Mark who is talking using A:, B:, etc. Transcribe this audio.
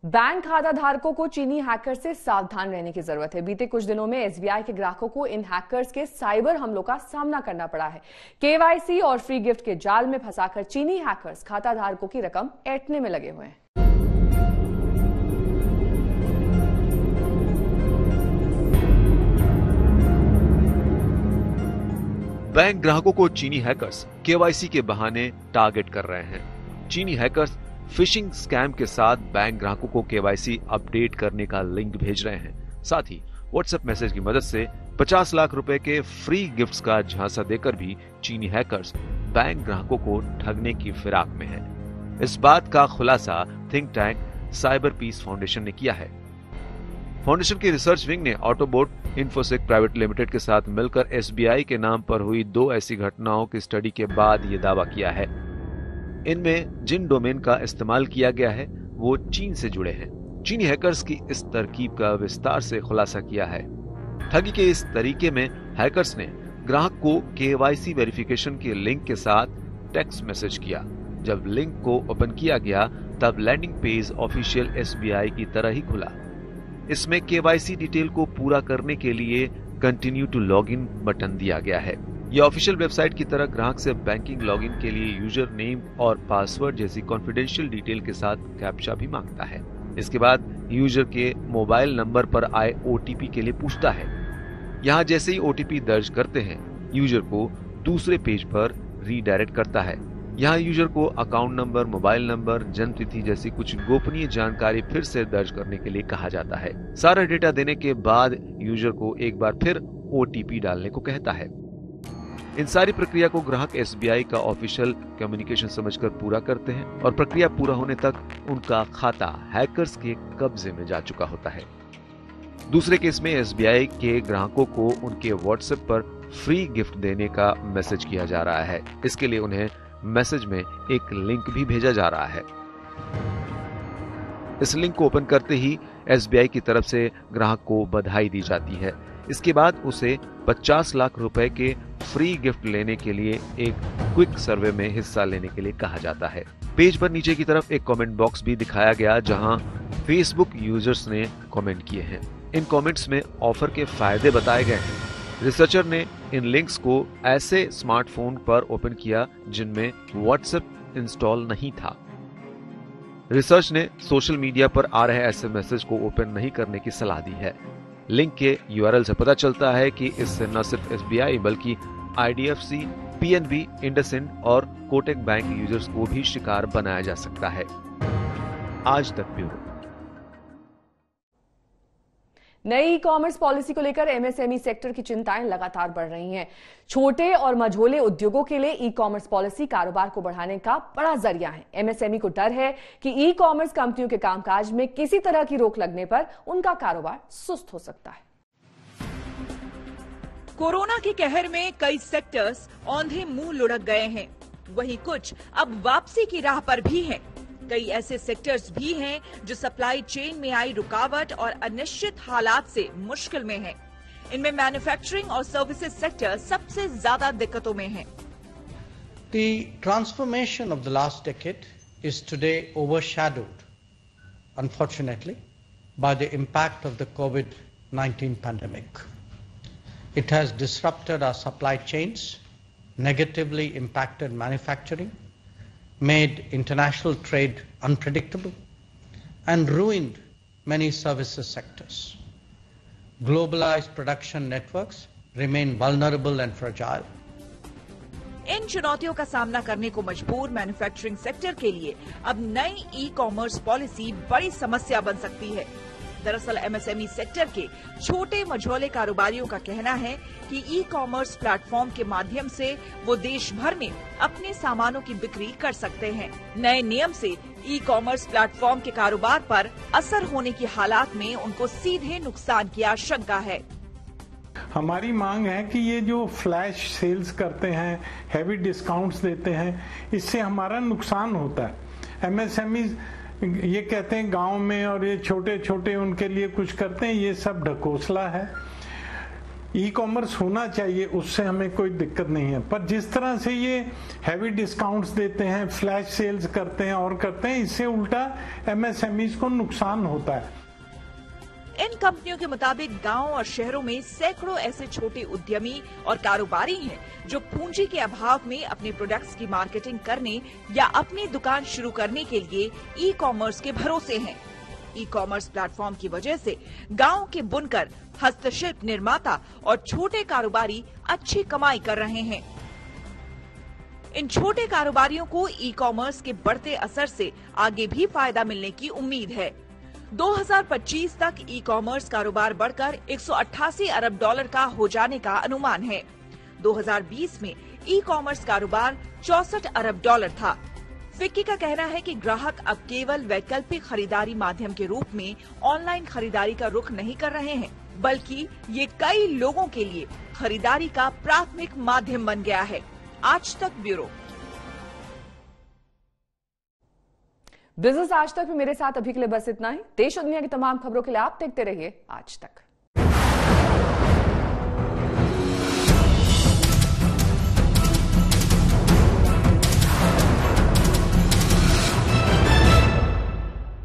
A: Bank खाता धारकों को चीनी हैकर से सावधान रहने की जरूरत है। बीते कुछ दिनों में एसबीआई के ग्राहकों को इन हैकर्स के साइबर हमलों का सामना करना पड़ा है। केवाईसी और फ्री गिफ्ट के जाल में फंसाकर चीनी हैकर्स खाता धारकों की रकम ऐंठने में लगे हुए हैं।
B: बैंक ग्राहकों को चीनी हैकर्स केवाईसी के बहाने टारगेट कर रहे हैं। चीनी हैकर्स फिशिंग स्कैम के साथ बैंक ग्राहकों को केवाईसी अपडेट करने का लिंक भेज रहे हैं। साथ ही व्हाट्सएप मैसेज की मदद से 50 लाख रुपए के फ्री गिफ्ट्स का झांसा देकर भी चीनी हैकर्स बैंक ग्राहकों को ठगने की फिराक में है। इस बात का खुलासा think tank Cyber Peace Foundation ने किया है। फाउंडेशन की रिसर्च विंग ने ऑटोबोट इन्फोसेक प्राइवेट लिमिटेड के साथ मिलकर एसबीआई के नाम पर हुई 2 ऐसी घटनाओं की स्टडी के बाद ये दावा किया है। इनमें जिन डोमेन का इस्तेमाल किया गया है वो चीन से जुड़े हैं। चीनी हैकर्स की इस तरकीब का विस्तार से खुलासा किया है। ठगी के इस तरीके में हैकर्स ने ग्राहक को केवाईसी वेरिफिकेशन के लिंक के साथ टेक्स्ट मैसेज किया। जब लिंक को ओपन किया गया तब लैंडिंग पेज ऑफिशियल एसबीआई की तरह ही खुला। इसमें केवाईसी डिटेल को पूरा करने के लिए कंटिन्यू टू लॉगिन बटन दिया गया है। यह ऑफिशियल वेबसाइट की तरह ग्राहक से बैंकिंग लॉगिन के लिए यूजर नेम और पासवर्ड जैसी कॉन्फिडेंशियल डिटेल के साथ कैप्चा भी मांगता है। इसके बाद यूजर के मोबाइल नंबर पर आए ओटीपी के लिए पूछता है। यहाँ जैसे ही ओटीपी दर्ज करते हैं यूजर को दूसरे पेज पर रीडायरेक्ट करता है। यहाँ यूजर को अकाउंट नंबर, मोबाइल नंबर, जन्म तिथि जैसी कुछ गोपनीय जानकारी फिर से दर्ज करने के लिए कहा जाता है। सारा डेटा देने के बाद यूजर को एक बार फिर ओटीपी डालने को कहता है। इन सारी प्रक्रिया को ग्राहक एसबीआई का ऑफिशियल कम्युनिकेशन समझकर पूरा करते हैं और प्रक्रिया पूरा होने तक उनका खाता हैकर्स के कब्जे में जा चुका होता है। दूसरे केस में एसबीआई के ग्राहकों को उनके व्हाट्सएप पर फ्री गिफ्ट देने का मैसेज किया जा रहा है। इसके लिए उन्हें मैसेज में एक लिंक भी भेजा जा रहा है। इस लिंक को ओपन करते ही एसबीआई की तरफ से ग्राहक को बधाई दी जाती है। इसके बाद उसे 50 लाख रुपए के फ्री गिफ्ट लेने के लिए एक क्विक सर्वे में हिस्सा लेने के लिए कहा जाता है। पेज पर नीचे की तरफ एक कमेंट बॉक्स भी दिखाया गया जहां फेसबुक यूजर्स ने कमेंट किए हैं। इन कमेंट्स में ऑफर के फायदे बताए गए हैं। रिसर्चर ने इन लिंक्स को ऐसे स्मार्टफोन पर ओपन किया जिनमें व्हाट्सएप इंस्टॉल नहीं था। रिसर्च ने सोशल मीडिया पर आ रहे ऐसे मैसेज को ओपन नहीं करने की सलाह दी है। लिंक के यूआरएल से पता चलता है कि इससे न सिर्फ एसबीआई बल्कि आईडीएफसी, पीएनबी, इंडसइंड और कोटक बैंक यूजर्स को भी शिकार बनाया जा सकता है। आज तक ब्यूरो।
A: नई ई कॉमर्स पॉलिसी को लेकर एमएसएमई सेक्टर की चिंताएं लगातार बढ़ रही हैं। छोटे और मझोले उद्योगों के लिए ई कॉमर्स पॉलिसी कारोबार को बढ़ाने का बड़ा जरिया है। एमएसएमई को डर है कि ई कॉमर्स कंपनियों के कामकाज में किसी तरह की रोक लगने पर उनका कारोबार सुस्त हो सकता है।
C: कोरोना के कहर में कई सेक्टर्स औंधे मुंह लुढ़क गए हैं, वहीं कुछ अब वापसी की राह पर भी हैं। कई ऐसे सेक्टर्स भी हैं जो सप्लाई चेन में आई रुकावट और अनिश्चित हालात से मुश्किल में हैं। इनमें मैन्युफैक्चरिंग और सर्विसेज सेक्टर सबसे ज्यादा दिक्कतों में है।
D: The transformation of the last decade is today overshadowed, unfortunately, by the impact of the COVID-19 pandemic. It has disrupted our supply chains, negatively impacted manufacturing, made international trade unpredictable, and ruined many services sectors. Globalized production networks remain vulnerable and fragile.
C: इन चुनौतियों का सामना करने को मजबूर manufacturing sector के लिए अब नई ई कॉमर्स पॉलिसी बड़ी समस्या बन सकती है। दरअसल एमएसएमई सेक्टर के छोटे मझोले कारोबारियों का कहना है कि ई कॉमर्स प्लेटफॉर्म के माध्यम से वो देश भर में अपने सामानों की बिक्री कर सकते हैं। नए नियम से ई कॉमर्स प्लेटफॉर्म के कारोबार पर असर होने की हालात में उनको सीधे नुकसान की आशंका है।
E: हमारी मांग है कि ये जो फ्लैश सेल्स करते हैं, हैवी डिस्काउंट्स देते हैं, इससे हमारा नुकसान होता है। एमएसएमई ये कहते हैं गांव में और ये छोटे छोटे उनके लिए कुछ करते हैं, ये सब ढकोसला है। ई कॉमर्स होना चाहिए, उससे हमें कोई दिक्कत नहीं है, पर जिस तरह से ये हैवी डिस्काउंट्स देते हैं, फ्लैश सेल्स करते हैं और करते हैं, इससे उल्टा एमएसएमईज को नुकसान होता है।
C: इन कंपनियों के मुताबिक गांव और शहरों में सैकड़ों ऐसे छोटे उद्यमी और कारोबारी हैं जो पूंजी के अभाव में अपने प्रोडक्ट्स की मार्केटिंग करने या अपनी दुकान शुरू करने के लिए ई कॉमर्स के भरोसे हैं। ई कॉमर्स प्लेटफॉर्म की वजह से गांव के बुनकर, हस्तशिल्प निर्माता और छोटे कारोबारी अच्छी कमाई कर रहे हैं। इन छोटे कारोबारियों को ई कॉमर्स के बढ़ते असर से आगे भी फायदा मिलने की उम्मीद है। 2025 तक ई कॉमर्स कारोबार बढ़कर 188 अरब डॉलर का हो जाने का अनुमान है। 2020 में ई कॉमर्स कारोबार 64 अरब डॉलर था। फिक्की का कहना है कि ग्राहक अब केवल वैकल्पिक खरीदारी माध्यम के रूप में ऑनलाइन खरीदारी का रुख नहीं कर रहे हैं, बल्कि ये कई लोगों के लिए खरीदारी का प्राथमिक माध्यम बन गया है। आज तक ब्यूरो।
A: बिजनेस आज तक में मेरे साथ अभी के लिए बस इतना ही। देश और दुनिया की तमाम खबरों के लिए आप देखते रहिए आज तक।